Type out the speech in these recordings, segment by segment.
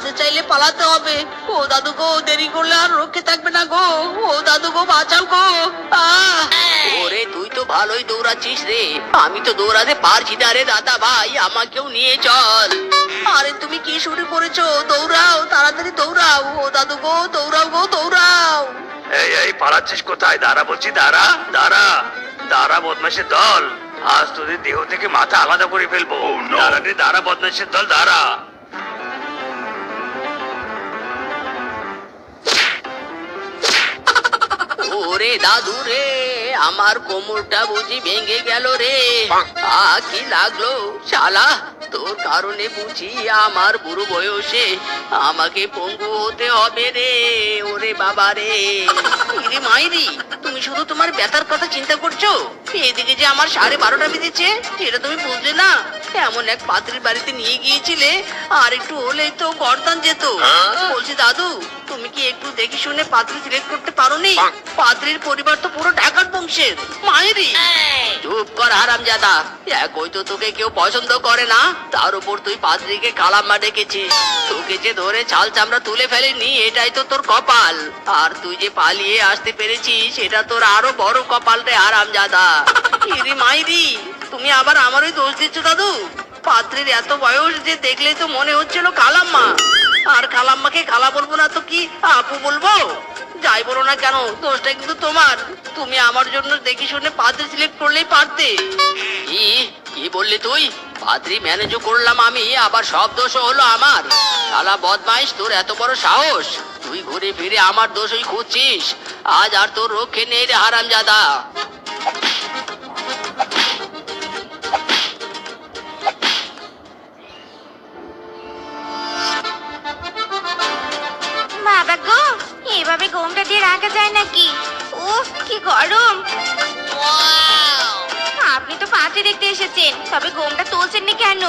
বাঁচতে চাইলে পালাতে হবে। ও দাদু গো, দেরি করলে আর রক্ষে থাকবে না গো। ও দাদু গো, বাঁচাও গো। আহ! ওরে তুই তো ভালোই দৌড়াচ্ছিস রে, আমি তো দৌড়াতে পারছি না রে দাদা ভাই, আমাকেও নিয়ে চল। আরে তুমি কি শুরু করেছো? দৌড়াও, তাড়াতাড়ি দৌড়াও। ও দাদু গো, দৌড়াও গো, দৌড়াও। এই পালাচ্ছিস কোথায়? দাঁড়া বলছি, দাঁড়া দাঁড়া দাঁড়া বদমাশের দল, আজ তোদের দেহ থেকে মাথা আলাদা করে ফেলবো। দাঁড়া রে, দাঁড়া বদমাশের দল, দাঁড়া। ওরে দাদু রে, আমার কোমরটা বুঝি ভেঙে গেল রে। কি লাগলো শালা, তোর কারণে বুঝি আমার বুড়ো বয়সে আমাকে পঙ্গু হতে হবে রে। ওরে বাবা রে, ইরে মাইরি, তুমি শুধু তোমার ব্যথার কথা চিন্তা করছো, এদিকে যে আমার 12:30 বেজেছে সেটা তুমি বুঝলে না। এমন এক পাত্রীর বাড়িতে নিয়ে গিয়েছিলে, আর একটু হলেই তো গর্দান যেত। বলছি দাদু, তুমি কি একটু দেখে শুনে পাত্রী সিলেক্ট করতে পারোনি? পাত্রীর পরিবার তো পুরো ডাকাত বংশের। মায়েরি চুপ কর হারামজাদা, একই তো তোকে কেউ পছন্দ করে না, তার উপর তুই পাত্রীকে কালাম্মা ডেকেছিস। তোকে যে ধরে ছাল চামড়া তুলে ফেলেনি এটাই তো তোর কপাল, আর তুই যে পালিয়ে আসতে পেরেছিস এটা তোর আরো বড় কপাল রে হারামজাদা। ইরি মাইরি, তুমি আবার আমারই দোষ দিচ্ছ দাদু। পাত্রীর এত বয়স যে দেখলেই তো মনে হচ্ছিল কালাম্মা, আর কালাম্মাকে খালা বলবো না তো কি আপু বলবো? যাই বলো না কেন, দোষটা কিন্তু তোমার। তুমি আমার জন্য দেখে শুনে পাত্রী সিলেক্ট করলেই পারতে। কি কি বললি তুই? পাত্রী ম্যানেজও করলাম আমি, আবার সব দোষও হলো আমার? শালা বদমাইশ, তোর এত বড় সাহস! তুই ঘুরে ফিরে আমার দোষই খুঁজছিস। আজ আর তোর রক্ষে নেই রে হারামজাদা। বাবা গো, এভাবে ঘুমটা দিয়ে রাখা যায় নাকি? উফ, কি গরম! আপনি তো পাত্রী দেখতে এসেছেন, তবে ঘুমটা তুলছেন না কেন?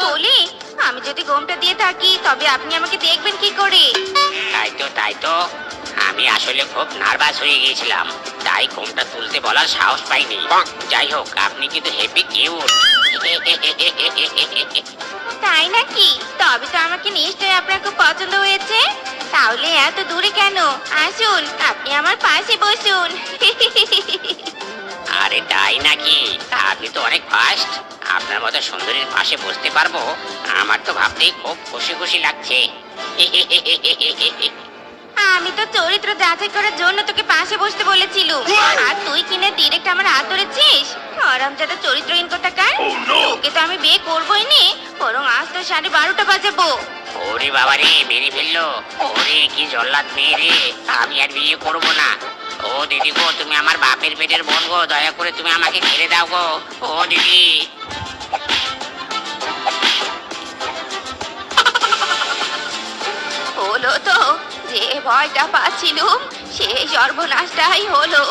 বলি, আমি যদি ঘুমটা দিয়ে থাকি তবে আপনি আমাকে দেখবেন কি করে? তাই তো আমি আসলে খুব নার্ভাস হয়ে গিয়েছিলাম, তাই ঘুমটা তুলতে বলার সাহস পাইনি। যাই হোক, আপনি কিন্তু হেভি কিউট। তাই নাকি? তবে তো আমাকে নিশ্চয়ই আপনার খুব পছন্দ হয়েছে। তাহলে এত দূরে কেন? আসুন, আপনি আমার পাশে বসুন। আরে তাই নাকি? আপনি তো অনেক ফাস্ট, আপনার মতো সুন্দরীর পাশে বসতে পারবো, আমার তো ভাবতেই খুব খুশি খুশি লাগছে। আমি তো চরিত্র যাচাই করার জন্য তোকে পাশে বসতে বলেছিল, আর তুই কিনে ডিরেক্ট আমার হাত ধরেছিস। আরামজাদা চরিত্রহীন কোথাকার! তোকে তো আমি বিয়ে করবোই নি, বরং আজ তো 12:30 বাজাবো। ওরে বাবা রে, মেরে ফেললো! ওরে কি জল্লাদ মেয়ে রে, আমি আর বিয়ে করবো না। ও দিদি গো, তুমি আমার বাপের পেটের বোন গো, দয়া করে তুমি আমাকে ছেড়ে দাও গো। ও দিদি! হলো তো, যে ভয়টা পাচ্ছিলুম সেই সর্বনাশটাই হলো।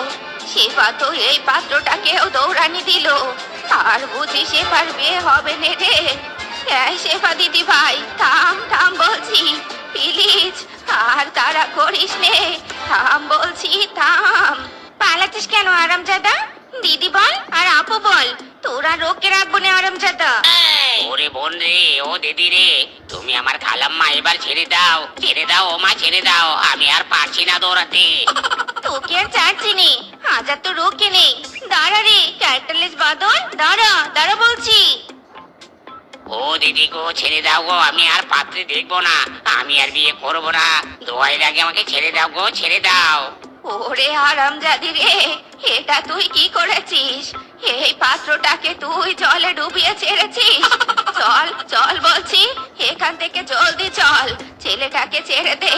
শেফা তো এই পাত্রটাকেও দৌড়ানি দিল, আর বুঝি শেফার বিয়ে হবে না রে। এই শেফা দিদি ভাই, থাম থাম বলছি, প্লিজ, আর তারা করিস নে, থাম বলছি, থাম। পালাচ্ছিস কেন আরামজাদা? দিদি বল আর আপু বল, তোরা রোকে রাখবো না আরামজাদা। ওরে বোন রে, ও দিদি রে, তুমি আমার খালাম্মা, এবার ছেড়ে দাও, ছেড়ে দাও ও মা, ছেড়ে দাও, আমি আর পারছি না দৌড়াতে। তোকে আর ছাড়ছি নে, আজ আর তো রোকে নেই। দাঁড়া রে ক্যারেক্টারলেস বাদল, দাঁড়া দাঁড়া বলছি। ও দিদি গো, ছেড়ে দাও গো, আমি আর পাত্রী দেখবো না, আমি আর বিয়ে করবো না, দোয়াই লাগে আমাকে ছেড়ে দাও গো, ছেড়ে দাও। ওরে হারামজাদি রে, এটা তুই কি করেছিস? এই পাত্রটাকে তুই জলে ডুবিয়ে ছেড়েছিস। চল চল বলছি, এখান থেকে জলদি চল, ছেলেটাকে ছেড়ে দে।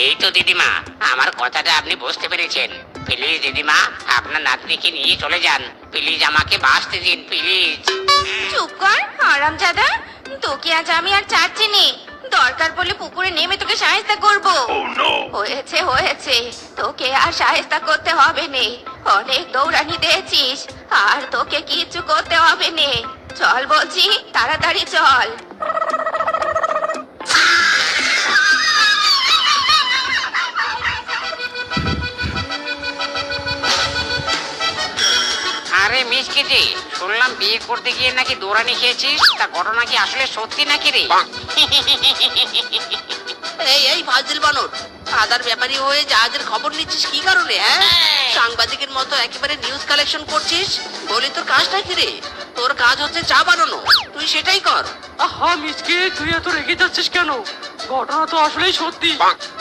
এই তো দিদিমা, আমার কথাটা আপনি বুঝতে পেরেছেন। প্লিজ দিদিমা, আপনার নাতনিকে নিয়ে চলে যান, প্লিজ আমাকে বাঁচতে দিন, প্লিজ। চুপ কর হারামজাদা, তোকে আজ আমি আর ছাড়ছি নে। দরকার পড়লে পুকুরে নেমে তোকে সাহায্য করব। হয়েছে হয়েছে, তোকে আর সাহায্য করতে হবে নে, অনেক দৌড়ানি দিয়েছিস, আর তোকে কিচ্ছু করতে হবে নে। চল বলছি, তাড়াতাড়ি চল। আরে মিসকেজি, শুনলাম বিয়ে করতে গিয়ে নাকি দৌড়ানি খেয়েছিস, তা ঘটনা কি আসলে সত্যি নাকি রে? এই ফাজিল বানর, আদার ব্যাপারী হয়ে জাহাজের খবর নিচ্ছিস কি কারণে? হ্যাঁ, সাংবাদিকের মতো একেবারে নিউজ কালেকশন করছিস। বলি তোর কাজটা কি রে? তোর কাজ হচ্ছে চা বানানো, তুই সেটাই কর। আহা মিসকে, তুই এত রেগে যাচ্ছিস কেন? ঘটনা তো আসলেই সত্যি।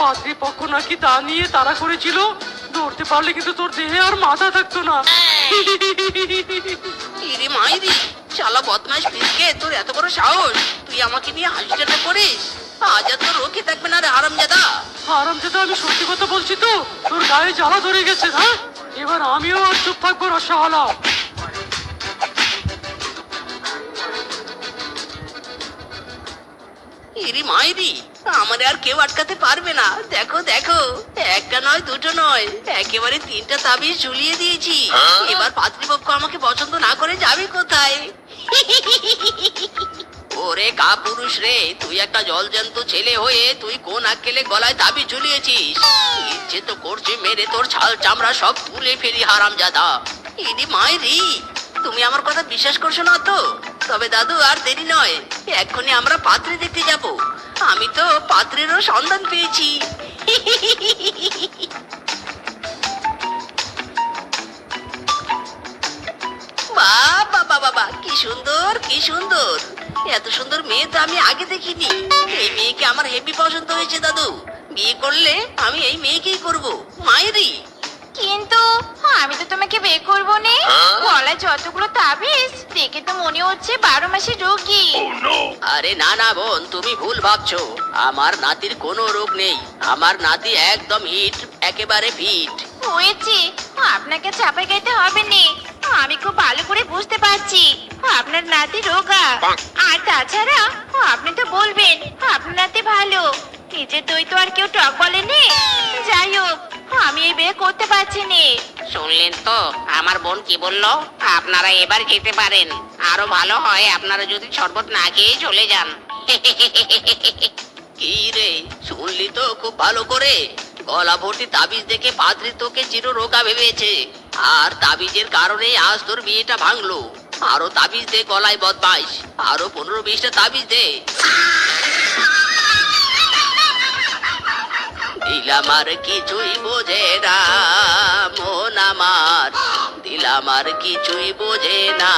পাত্রীপক্ষ নাকি তা নিয়ে তাড়া করেছিল। ধরতে পারলে কিন্তু তোর দেহে আর মাথা থাকতো না। ইরে মাইরি, শালা বদমাইশ পিসকে, তোর এত বড় সাহস! তুই আমাকে নিয়ে হাসিটা করিস? আজ আর তোর রোখে থাকবে না রে হারামজাদা। আরামজাদা, আমি সত্যি কথা বলছি তো, তোর গায়ে জ্বালা ধরে গেছে। হ্যাঁ, এবার আমিও আর চুপ থাকবো রসাওয়ালা। ইরি মাইরি, আমাদের আর কেউ আটকাতে পারবে না। দেখো দেখো, একটা নয় দুটো নয়, একেবারে 3টা তাবিজ ঝুলিয়ে দিয়েছি। এবার পাত্রীপক্ষ আমাকে পছন্দ না করে যাবে কোথায়? ওরে কাপুরুষ রে, তুই একটা জলজ্যান্ত ছেলে হয়ে তুই কোন আক্কেলে গলায় তাবিজ ঝুলিয়েছিস? ইচ্ছে তো করছে মেরে তোর ছাল চামড়া সব তুলে ফেলি হারামজাদা। ইরি মাইরি, তুমি আমার কথা বিশ্বাস করছো না তো? তবে দাদু, আর দেরি নয়, এক্ষুনি আমরা পাত্রী দেখতে যাব। আমি তো পাত্রেরও সন্ধান পেয়েছি। বাবা বাবা বাবা, কি সুন্দর কি সুন্দর! এত সুন্দর মেয়ে তো আমি আগে দেখিনি। এই মেয়েকে আমার হেভি পছন্দ হয়েছে দাদু। বিয়ে করলে আমি এই মেয়েকেই করব। মায়েরি, কিন্তু আমি তো তোমাকে বিয়ে করবো নে। গলায় যতগুলো তাবিজ দেখে তো মনে হচ্ছে 12 মাসের রোগী। আরে না না বোন, তুমি ভুল ভাবছো। আমার নাতির কোনো রোগ নেই। আমার নাতি একদম হিট, একেবারে ফিট। হয়েছে, আপনাকে চাপা গাইতে হবে নে। আমি খুব ভালো করে বুঝতে পারছি আপনার নাতি রোগা। আর তাছাড়া আপনি তো বলবেন আপনার নাতি ভালো। নিজের দই তো আর কেউ টক বলেনি। যাই হোক, আমি এই বিয়ে করতে পারছি নে। শুনলেন তো আমার বোন কি বললো? আপনারা এবার যেতে পারেন। আরো ভালো হয় আপনারা যদি শরবত না খেয়ে চলে যান। কি রে, শুনলি তো খুব ভালো করে? গলা ভর্তি তাবিজ দেখে পাদ্রী তোকে চির রোগা ভেবেছে। আর তাবিজের কারণেই আজ তোর বিয়েটা ভাঙলো। আরো তাবিজ দে গলায় বদমাইশ, আরো 15-20টা তাবিজ দে। দিলাম আর কিছুই বোঝে না মন আমার, দিলাম আর কিছুই বোঝে না।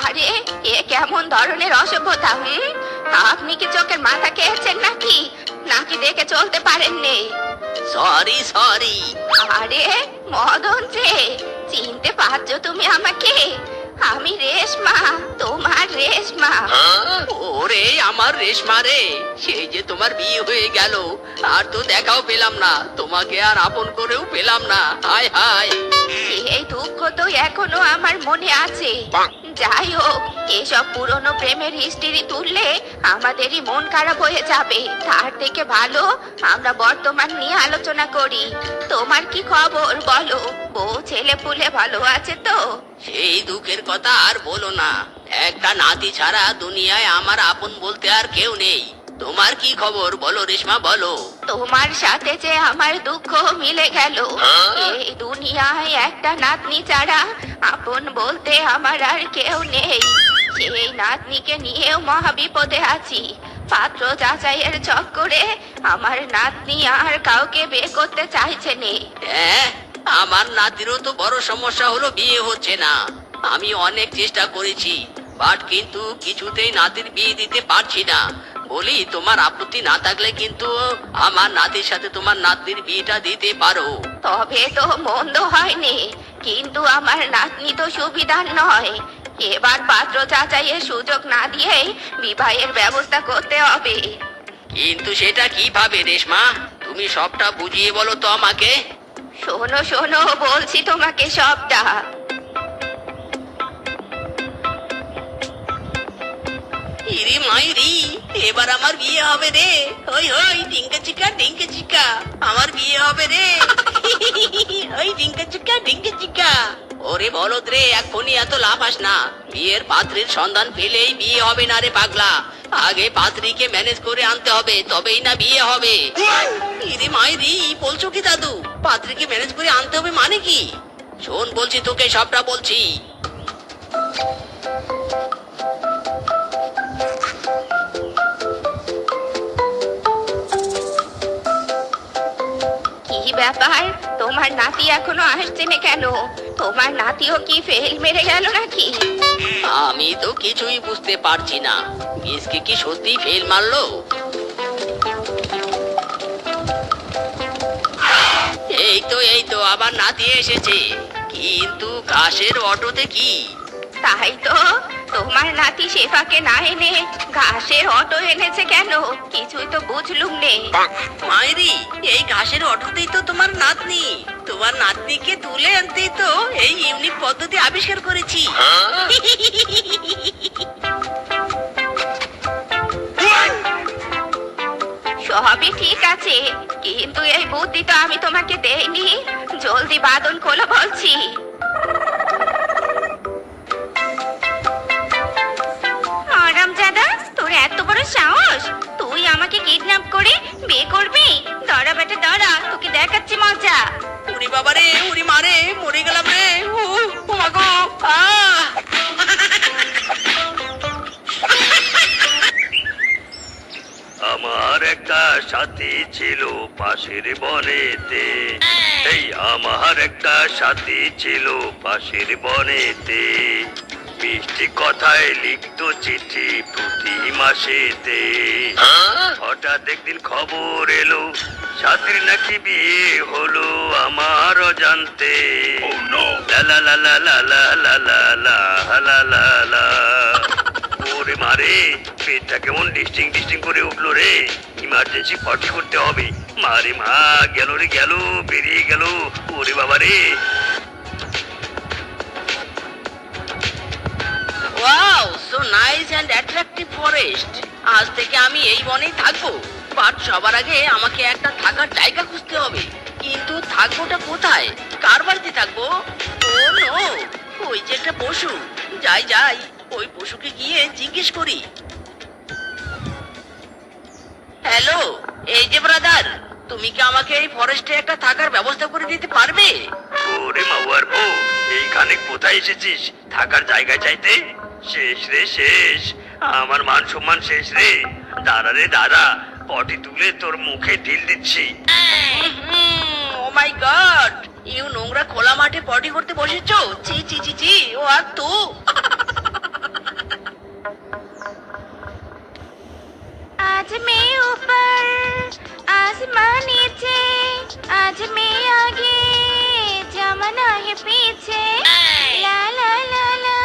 আরে, এ কেমন ধরনের অসভ্যতা? আপনি কি চোখের মাথা খেয়েছেন নাকি? নাকি দেখে চলতে পারেননি? Sorry sorry. আরে মদন যে, চিনতে পারছো তুমি আমাকে? আমি রেশমা, তোমার রেশমা। ওরে আমার রেশমা রে, সেই যে তোমার বিয়ে হয়ে গেল, আর তো দেখাও পেলাম না, তোমাকে আর আপন করেও পেলাম না। হায় হায়, এই দুঃখ তো এখনো আমার মনে আছে। যাই হোক, এসব পুরনো প্রেমের হিস্ট্রি তুললে আমাদেরই মন খারাপ হয়ে যাবে। তার থেকে ভালো আমরা বর্তমান নিয়ে আলোচনা করি। তোমার কি খবর বলো? বউ ছেলে পুলে ভালো আছে তো? সেই দুঃখের কথা আর বলো না। একটা নাতি ছাড়া দুনিয়ায় আমার আপন বলতে আর কেউ নেই। তোমার কি খবর বলো রেশমা, বলো। তোমার সাথে যে আমার দুঃখ মিলে গেল। এই দুনিয়ায় একটা নাতনি ছাড়া আপন বলতে আমার আর কেউ নেই। সেই নাতনিকে নিয়েও মহা বিপদে আছি। পাত্র যাচাইয়ের চক্করে আমার নাতনি আর কাউকে বিয়ে করতে চাইছে নে। হ্যাঁ, আমার নাতিরও তো বড় সমস্যা হলো, বিয়ে হচ্ছে না। আমি অনেক চেষ্টা করেছি, বাট কিন্তু কিছুতেই নাতির বিয়ে দিতে পারছি না। বলি, তোমার আপত্তি না থাকলে কিন্তু আমার নাতির সাথে তোমার নাতনির বিয়েটা দিতে পারো। তবে তো মন্দ হয়নি, কিন্তু আমার নাতনি তো সুবিধার নয়। এবার পাত্র যাচাইয়ের সুযোগ না দিয়ে বিবাহের ব্যবস্থা করতে হবে। কিন্তু সেটা কিভাবে রেশমা? তুমি সবটা বুঝিয়ে বলো তো আমাকে। শোনো শোনো, বলছি তোমাকে সবটা। ইরি মাইরি, এবার আমার বিয়ে হবে রে। হই হই ডিঙ্কা চিকা ডিঙ্কা চিকা, আমার বিয়ে হবে রে। ওই ডিঙ্কা চিকা ডিঙ্কা চিকা। ওরে বলদ রে, এখনই এত লাফাস না। বিয়ের পাত্রীর সন্ধান পেলেই বিয়ে হবে না রে পাগলা। আগে পাত্রীকে ম্যানেজ করে আনতে হবে, তবেই না বিয়ে হবে। ইরে মাইরি, বলছো কি দাদু? পাত্রীকে ম্যানেজ করে আনতে হবে মানে কি? শোন, বলছি তোকে, সবটা বলছি। কি ব্যাপার, তোমার নাতি এখনো আসছে না কেন? তোমার নাতিও কি ফেল মেরে গেল নাকি? আমি তো কিছুই বুঝতে পারছি না, মিসকে কি সত্যি ফেল মারলো? এই তো আবার নাতি এসেছে, কিন্তু ঘাসের অটোতে কি? তাই তো, তোমার নাতি শেফাকে না এনে ঘাসের অটো এনেছে কেন? কিছুই তো বুঝলুম নে। মায়েরি, এই ঘাসের অটোতেই তো তোমার নাতনি। তোমার নাতনিকে তুলে আনতেই তো এই ইউনিক পদ্ধতি আবিষ্কার করেছি। সবই ঠিক আছে, কিন্তু এই বুদ্ধি তো আমি তোমাকে দেইনি। জলদি বাদন খোলো বলছি। আরামজাদা, তোর এত বড় সাহস! তুই আমাকে কিডন্যাপ করে বিয়ে করবি? দাঁড়া বেটা দাঁড়া, তোকে দেখাচ্ছি মজা। উরি বাবা রে, উরি মারে, মরে গেলাম রে। ও মা গো, আহ! আমার একটা সাথী ছিল পাশের বনেতে, এই আমার একটা সাথী ছিল পাশের বনেতে, মিষ্টি কথায় লিখতো চিঠি প্রতি মাসেতে। হঠাৎ একদিন খবর এলো সাথীর নাকি বিয়ে হলো আমার অজান্তে। লা লা লা লা লা লা লা লা লা লা লা লা। ওরে মারে, পেটটা কেমন ডিস্টিং ডিস্টিং করে উঠলো রে। ইমার্জেন্সি পটি করতে হবে। মারে মা, গেল রে গেল, বেরিয়ে গেল। ওরে বাবা রে। Wow, so nice and attractive forest. আজ থেকে আমি এই বনেই থাকবো, বাট সবার আগে আমাকে একটা থাকার জায়গা খুঁজতে হবে। কিন্তু থাকবোটা কোথায়? কার বাড়িতে থাকবো? ও নো, ওই যে একটা পশু। যাই যাই, ওই পশুকে গিয়ে জিজ্ঞেস করি। হ্যালো, এই যে ব্রাদার, তুমি কি আমাকে এই ফরেস্টে একটা থাকার ব্যবস্থা করে দিতে পারবে? ওরে মাওয়ার বউ, এইখানে কোথায় এসেছিস থাকার জায়গা চাইতে? শেষ রে শেষ, আমার মান সম্মান শেষ রে। দাঁড়া রে দাঁড়া, পটি তুলে তোর মুখে ঢিল দিচ্ছি। ও মাই গড, ইউ নোংরা খোলা মাঠে পটি করতে বসেছো? ছি ছি ছি ছি, ও আর তো। आज मैं ऊपर आसमां नीचे, आज मैं आगे जमाना है पीछे। ला ला ला ला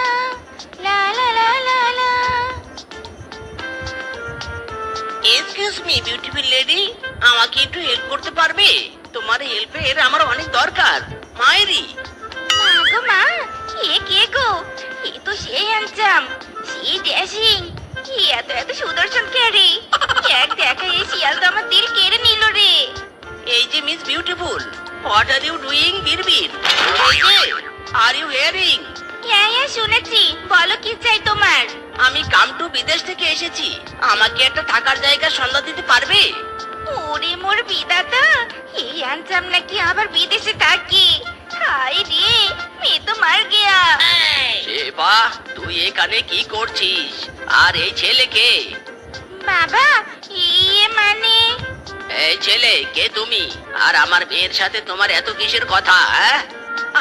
ला ला ला ला ला। এক্সকিউজ মি বিউটিফুল লেডি, আমাকে একটু হেল্প করতে পারবে? তোমার হেল্পের আমার অনেক দরকার। মায়েরি, মাগো মা, এ কে গো? এ তো সেই হ্যান্ডসাম, সেই ড্যাশিং, এত এত সুদর্শন কে রে? এক দেখা এই শিয়াল তো আমার দিল কেড়ে নিল রে। এই যে miss beautiful, what are you doing বিড়বিড়? এই যে, আর ইউ হিয়ারিং? হ্যাঁ হ্যাঁ শুনেছি, বলো কি চাই তোমার? আমি কাম টু বিদেশ থেকে এসেছি, আমাকে একটা থাকার জায়গার সন্ধান দিতে পারবে? ওরে মোর বিধাতা, এই হ্যান্ডসাম নাকি আবার বিদেশে থাকে? হাই রে, মে তো মার গিয়া। শেফা, তুই এখানে কি করছিস? আর এই ছেলেকে? বাবা, ইয়ে মানে এই ছেলে কে তুমি? আর আমার মেয়ের সাথে তোমার এত কিসের কথা?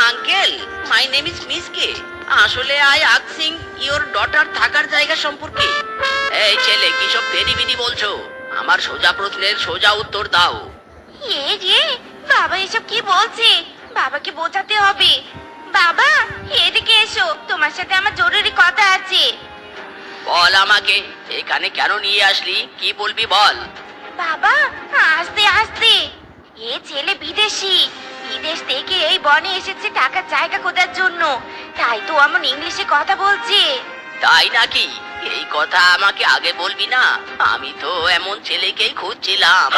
আঙ্কেল, মাই নেম ইজ মিসকে। আসলে আই আস্কিং ইওর ডটার থাকার জায়গা সম্পর্কে। এই ছেলে, কি সব বেরিবিরি বলছো? আমার সোজা প্রশ্নের সোজা উত্তর দাও। এ রে, বাবা এসব কি বলছে? বাবাকে বোঝাতে হবে। বাবা, এদিকে এসো, তোমার সাথে আমার জরুরি কথা আছে। বল আমাকে, এখানে কেন নিয়ে আসলি? কি বলবি বল। বাবা, আস্তে আস্তে। এ ছেলে বিদেশি, বিদেশ থেকে এই বনে এসেছে টাকার জায়গা খোঁজার জন্য। তাই তো এমন ইংলিশে কথা বলছে। তাই নাকি? এই কথা আমাকে আগে বলবি না? আমি তো এমন ছেলেকেই খুঁজছিলাম।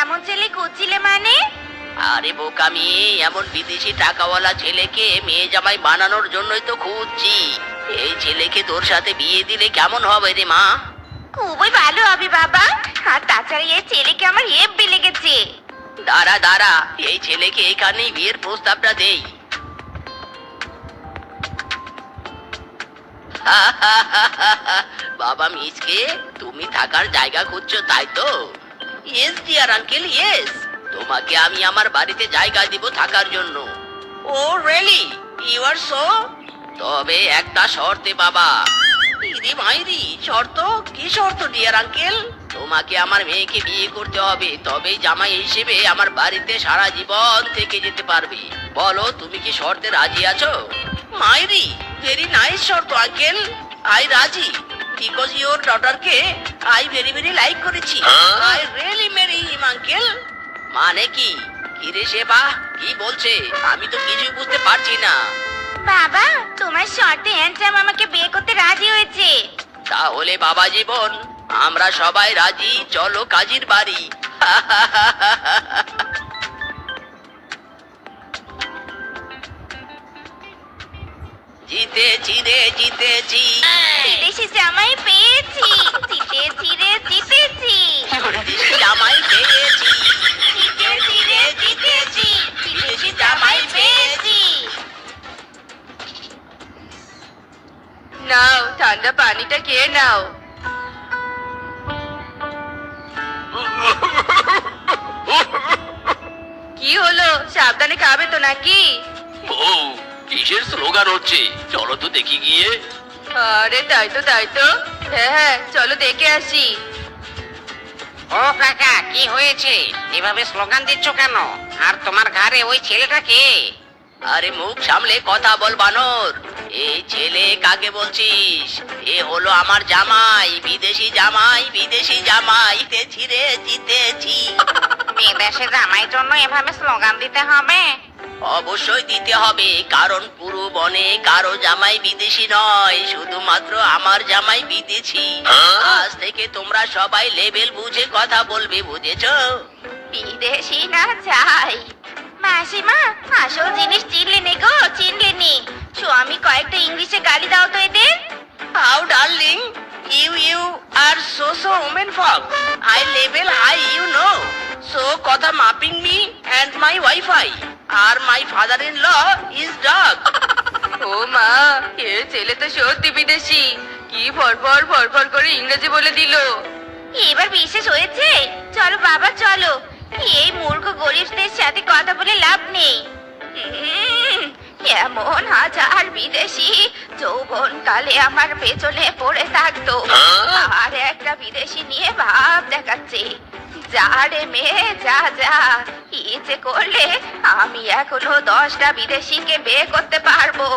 এমন ছেলে খুঁজছিলে মানে? আরে বোকামি, এমন বিদেশি টাকাওয়ালা ছেলেকে মেয়ে জামাই বানানোর জন্যই তো খুঁজছি। এই ছেলেকে তোর সাথে বিয়ে দিলে কেমন হবে রে মা? খুবই ভালো হবে বাবা। আর তাছাড়া এই ছেলেকে আমার হেব্বি লেগেছে। দাঁড়া দাঁড়া, এই ছেলেকে এখানেই বিয়ের প্রস্তাবটা দেই। বাবা মিসকে, তুমি থাকার জায়গা খুঁজছো তাই তো? Yes dear uncle, yes. তোমাকে আমি আমার বাড়িতে জায়গা দিব থাকার জন্য। Oh really? You are so? তবে একটা শর্তে বাবা। ইদি মাইরি, শর্ত? কি শর্ত ডিয়ার আঙ্কেল? তোমাকে আমার মেয়েকে বিয়ে করতে হবে, তবেই জামাই হিসেবে আমার বাড়িতে সারা জীবন থেকে যেতে পারবে। বলো, তুমি কি শর্তে রাজি আছো? মাইরি, ভেরি নাইস শর্ত আঙ্কেল। আই রাজি, বিকজ ইওর ডটারকে আই ভেরি ভেরি লাইক করেছি। I really marry him uncle. মানে কি? কি রে সেবা, কি বলছে? আমি তো কিছুই বুঝতে পারছি না। বাবা, তোমার শর্তে হ্যান্ডসাম আমাকে বিয়ে করতে রাজি হয়েছে। তাহলে বাবা জীবন, আমরা সবাই রাজি, চলো কাজীর বাড়ি। জিতেছি রে, জিতেছি। বিদেশি জামাই পেয়েছি, জিতেছি রে, জিতেছি। বিদেশি জামাই পেয়েছি, জিতেছি রে, জিতেছি। বিদেশি জামাই পেয়েছি। নাও, ঠান্ডা পানিটা খেয়ে নাও। কি হলো, সাবধানে খাবে তো নাকি? ও, কিসের স্লোগান হচ্ছে? চলো তো দেখি গিয়ে। আরে তাই তো, তাই তো। হ্যাঁ হ্যাঁ, চলো দেখে আসি। ও কাকা, কি হয়েছে? এভাবে স্লোগান দিচ্ছ কেন? আর তোমার ঘাড়ে ওই ছেলেটা কে? আরে মুখ সামলে কথা বল বানর। এই ছেলে কাকে বলছিস? এ হলো আমার জামাই, বিদেশি জামাই, বিদেশি জামাই। জিতেছি রে, জিতেছি। বিদেশে জামাই জন্য এভাবে স্লোগান দিতে হবে? অবশ্যই দিতে হবে, কারণ পুরো বনে কারো জামাই বিদেশি নয়, শুধুমাত্র আমার জামাই বিদেশি। আজ থেকে তোমরা সবাই লেভেল বুঝে কথা বলবে, বুঝেছো? বিদেশি না চাই। মাসিমা, আসল জিনিস চিনলে নে গো, চিনলে নে। স্বামী কয়েকটা ইংলিশে গালি দাও তো এদের। How darling, you are so woman fuck. I level high, you know. So কথা mapping me and my Wi-Fi. R my father-in-law is dog. ও মা, এ ছেলে তো সত্যি বিদেশি। কি ফরফর ফরফর করে ইংরেজি বলে দিল। এবার বিশেষ হয়েছে। চলো বাবা, চলো। এই মূর্খ গরিবদের সাথে কথা বলে লাভ নেই। এমন হাজার বিদেশি যৌবন কালে আমার পেছনে পড়ে থাকতো, আর একটা বিদেশি নিয়ে ভাব দেখাচ্ছে। যা রে মেয়ে, যা যা। ইচ্ছে করলে আমি এখনো 10টা বিদেশিকে বিয়ে করতে পারবো।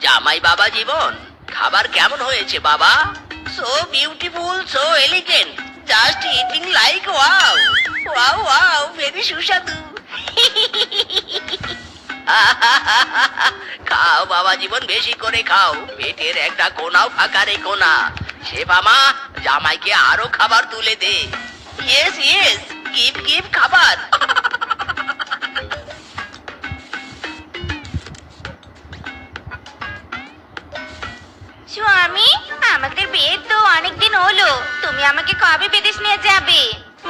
জামাই বাবা জীবন, খাবার কেমন হয়েছে বাবা? So beautiful, so elegant, just eating like wow. Wow wow, very সুস্বাদু। খাও বাবা জীবন, বেশি করে খাও, পেটের একটা কোনাও ফাঁকা রেখো না। সেবা মা, জামাইকে আরো খাবার তুলে দে। ইয়েস ইয়েস, গিভ গিভ খাবার। স্বামী, আমাদের বিয়ে তো অনেকদিন হলো। তুমি আমাকে কবে বিদেশ নিয়ে যাবে?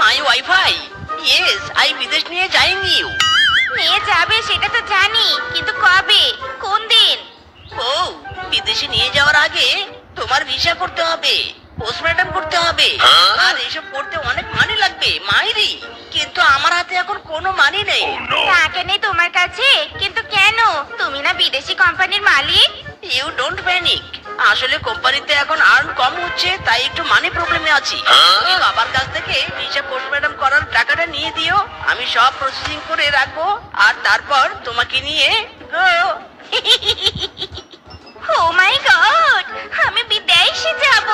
মাই ওয়াইফাই, ইয়েস, আই বিদেশ নিয়ে যাইনি। নিয়ে যাবে সেটা তো জানি, কিন্তু কবে, কোন দিন? ও, বিদেশে নিয়ে যাওয়ার আগে তোমার ভিসা করতে হবে, পোস্টমর্টম করতে হবে, আর এসব করতে অনেক মানি লাগবে মাইরি। কিন্তু আমার হাতে এখন কোনো মানি নেই। টাকা নেই তোমার কাছে? কিন্তু কেন? তুমি না বিদেশি কোম্পানির মালিক। You don't panic. আসলে কোম্পানিতে এখন আর্ন কম হচ্ছে, তাই একটু মানি প্রবলেমে আছি। তুমি বাবার কাছ থেকে ভিসা পোস্টমর্টম করার টাকাটা নিয়ে দিও, আমি সব প্রসেসিং করে রাখবো, আর তারপর তোমাকে নিয়ে গো। ও মাই গড, আমি বিদেশে যাব।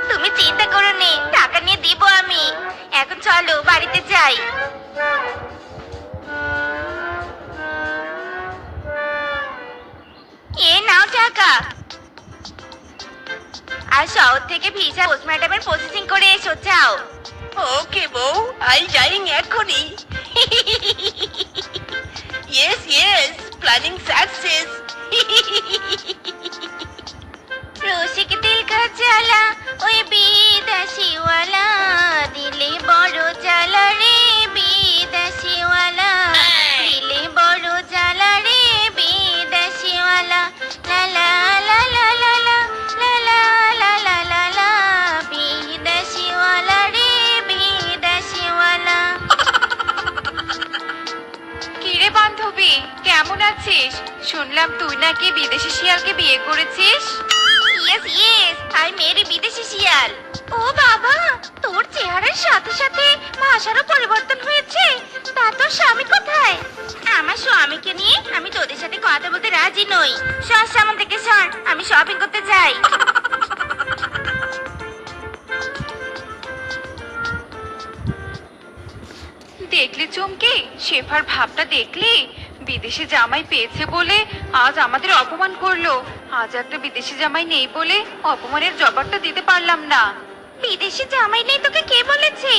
তুমি চিন্তা করো নে, টাকা নিয়ে দিব আমি। এখন চলো বাড়িতে যাই। এ নাও টাকা। আর শহর থেকে ভিসা পোস্টমর্টমের প্রসেসিং করে এসো, যাও। ওকে বউ, আই যাইং এখনই। Yes yes, planning success. রসিক দিল কা জ্বালা ওই বিদেশিওয়ালা দিলে বড় জ্বালা রে বিদেশিওয়ালা দিলে বড় জ্বালা রে বিদেশিওয়ালা লা লা লা লা লা লা লা লা লা লা লা বিদেশিওয়ালা রে বিদেশিওয়ালা। কিরে বান্ধবী, কেমন আছিস? শুনলাম তুই নাকি বিদেশি শিয়ালকে বিয়ে করেছিস। ইয়েস ইয়েস, আই মেরি বিদেশি শিয়াল। ও বাবা, তোর চেহারার সাথে সাথে ভাষারও পরিবর্তন হয়েছে। তা তোর স্বামী কোথায়? আমার স্বামীকে নিয়ে আমি তোদের সাথে কথা বলতে রাজি নই। সর সামনে থেকে সর, আমি শপিং করতে যাই। দেখলি চমকে, শেফার ভাবটা দেখলি? বিদেশি জামাই পেয়েছে বলে আজ আমাদের অপমান করলো। আজ একটা বিদেশি জামাই নেই বলে অপমানের জবাবটা দিতে পারলাম না। বিদেশি জামাই নেই তোকে কে বলেছে?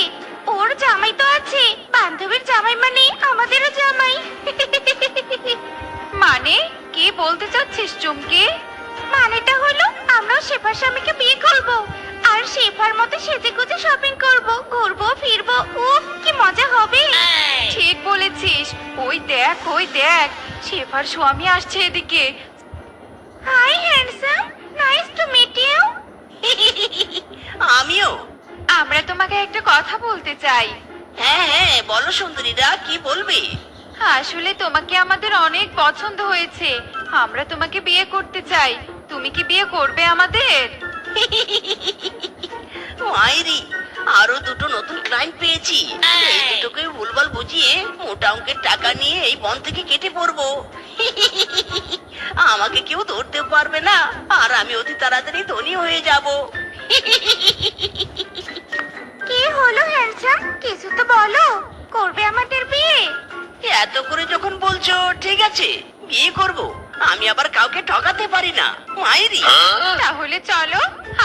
ওর জামাই তো আছে। বান্ধবীর জামাই মানে আমাদেরও জামাই। মানে কি বলতে চাচ্ছিস চমকে? মানেটা হলো আমরাও শেফার স্বামীকে বিয়ে করব আর শেফার মতো সেজেগুজে শপিং করব, ঘুরবো ফিরবো। উফ, কি মজা হবে। ঠিক বলেছিস। ওই দেখ শেফার স্বামী আসছে এদিকে। Hi handsome, nice to meet you. আমিও। আমরা তোমাকে একটা কথা বলতে চাই। হ্যাঁ হ্যাঁ, বলো সুন্দরীরা, কি বলবে? আসলে তোমাকে আমাদের অনেক পছন্দ হয়েছে। আমরা তোমাকে বিয়ে করতে চাই। তুমি কি বিয়ে করবে আমাদের? মাইরি, আরো দুটো নতুন ক্লায়েন্ট পেয়েছি। এই দুটোকে ভুলভাল বুঝিয়ে মোটা অঙ্কের টাকা নিয়ে এই বন থেকে কেটে পড়বো। আমাকে কেউ ধরতে পারবে না আর আমি অতি তাড়াতাড়ি ধনী হয়ে যাব। কি হলো হ্যান্ডসাম, কিছু তো বলো। করবে আমাদের বিয়ে? এত করে যখন বলছো, ঠিক আছে, বিয়ে করব। আমি আবার কাউকে ঠকাতে পারি না মাইরি। তাহলে চলো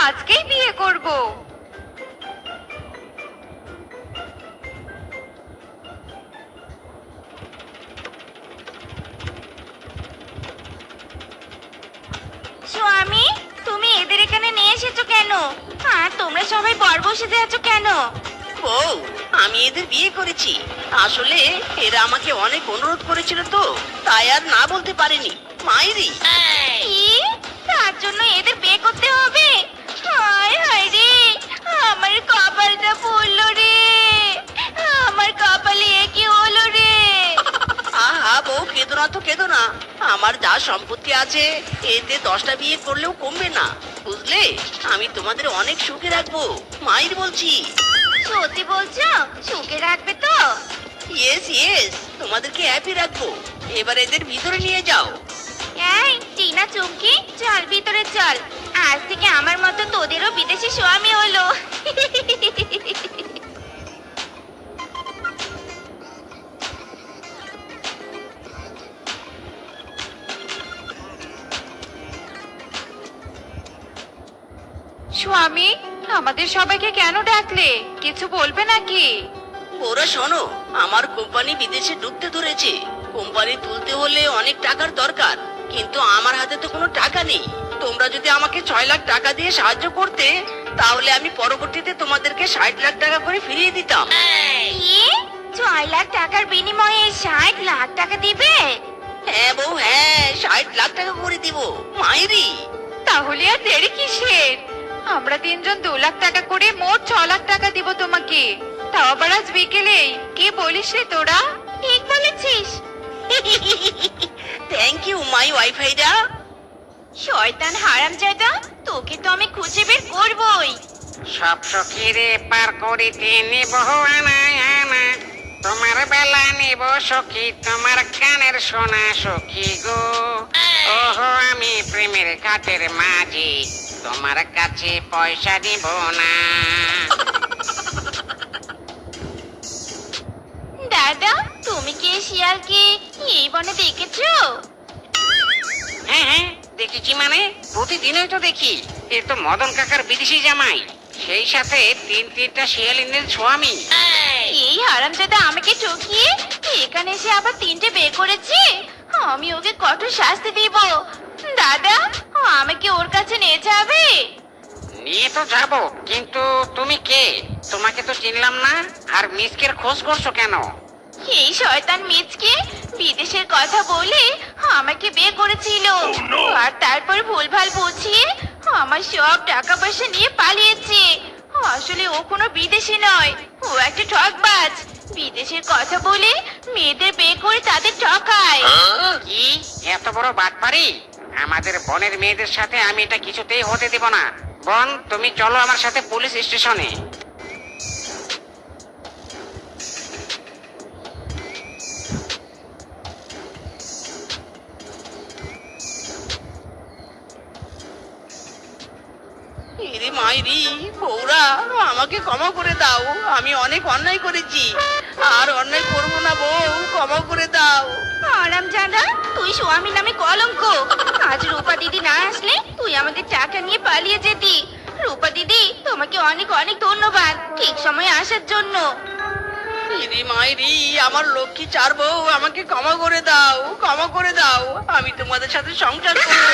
আজকেই বিয়ে করব। স্বামী, তুমি এদের এখানে নিয়ে এসেছো কেন? আর তোমরা সবাই বর বসে আছো কেন? বউ, আমি এদের বিয়ে করেছি। আসলে এরা আমাকে অনেক অনুরোধ করেছিল তো, তাই আর না বলতে পারিনি মাইরি। কি? তার জন্য এদের বিয়ে করতে হবে? হায় হায় রে, আমার কপালটা পুড়লো রে। আমার কপালে এ কি হলো রে? আহা বউ, কেঁদো না তো, কেঁদো না। আমার যা সম্পত্তি আছে এতে 10টা বিয়ে করলেও কমবে না, বুঝলে? আমি তোমাদের অনেক সুখে রাখবো মাইর বলছি। সত্যি বলছো? সুখে রাখবে তো? ইয়েস ইয়েস, তোমাদেরকে হ্যাপি রাখবো। এবার এদের ভিতরে নিয়ে যাও। এই টিনা চুমকি, চল ভিতরে চল। আজ থেকে আমার মতো তোদেরও বিদেশি স্বামী হলো। স্বামী, আমাদের সবাইকে কেন ডাকলে? কিছু বলবে নাকি? ওরা শোনো, আমার কোম্পানি বিদেশে ডুবতে ধরেছে। কোম্পানি তুলতে হলে অনেক টাকার দরকার, কিন্তু আমার হাতে তো কোনো টাকা নেই। তোমরা যদি আমাকে 6 লাখ টাকা দিয়ে সাহায্য করতে, তাহলে আমি পরবর্তীতে তোমাদেরকে 60 লাখ টাকা করে ফিরিয়ে দিতাম। কি? 6 লাখ টাকার বিনিময়ে 60 লাখ টাকা দিবে? হ্যাঁ বউ, হ্যাঁ, 60 লাখ টাকা করে দিব মাইরি। তাহলে আর দেরি কিসের? আমরা তিনজন 2 লাখ টাকা করে মোট 6 লাখ টাকা দিব তোমাকে। তাও আবার আজ বিকেলেই। কি বলিস রে তোরা? ঠিক বলেছিস। থ্যাংক ইউ মাই ওয়াইফাইরা। শয়তান হারামজাদা, তোকে তো আমি খুঁজে বের করবই। সব সখীরে পার করিতে নেব আনা আনা, তোমার বেলা নেব সখী, তোমার কানের সোনা সখী গো। ওহো আমি প্রেমের ঘাটের মাঝি, তোমার কাছে পয়সা দিব না। দাদা, তুমি কি এই শিয়ালকে এই বনে দেখেছো? হ্যাঁ হ্যাঁ, দেখেছি মানে প্রতিদিনই তো দেখি। এ তো মদন কাকার বিদেশি জামাই। সেই সাথে তিনটা শিয়ালিনীর স্বামী। এই হারামজাদা আমাকে ঠকিয়ে এখানে এসে আবার 3টে বের করেছে। আমি ওকে কঠোর শাস্তি দিব। দাদা, আমাকে ওর কাছে নিয়ে যাবে? নিয়ে তো যাব, কিন্তু তুমি কে? তোমাকে তো চিনলাম না। আর মিসকের খোঁজ করছো কেন? এই শয়তান মিচকে বিদেশের কথা বলে আমাকে বিয়ে করেছিল, আর তারপর ভুলভাল বুঝিয়ে আমার সব টাকা পয়সা নিয়ে পালিয়েছে। আসলে ও কোনো বিদেশি নয়, ও একটা ঠকবাজ। বিদেশের কথা বলে মেয়েদের বিয়ে করে তাদের ঠকায়। কি এত বড় বাটপারি? আমাদের বনের মেয়েদের সাথে আমি এটা কিছুতেই হতে দেব না। বোন, তুমি চলো আমার সাথে পুলিশ স্টেশনে। ইরে মাইরি বৌরা, আমাকে ক্ষমা করে দাও। আমি অনেক অন্যায় করেছি, আর অন্যায় করবো না বউ, ক্ষমা করে দাও। হারামজাদা, তুই স্বামী নামে কলঙ্ক। আজ রূপা দিদি না আসলে তুই আমাদের টাকা নিয়ে পালিয়ে যেতি। রূপা দিদি, তোমাকে অনেক অনেক ধন্যবাদ ঠিক সময়ে আসার জন্য। ইরে মাইরি, আমার লক্ষ্মী চার বউ, আমাকে ক্ষমা করে দাও, ক্ষমা করে দাও। আমি তোমাদের সাথে সংসার করবো।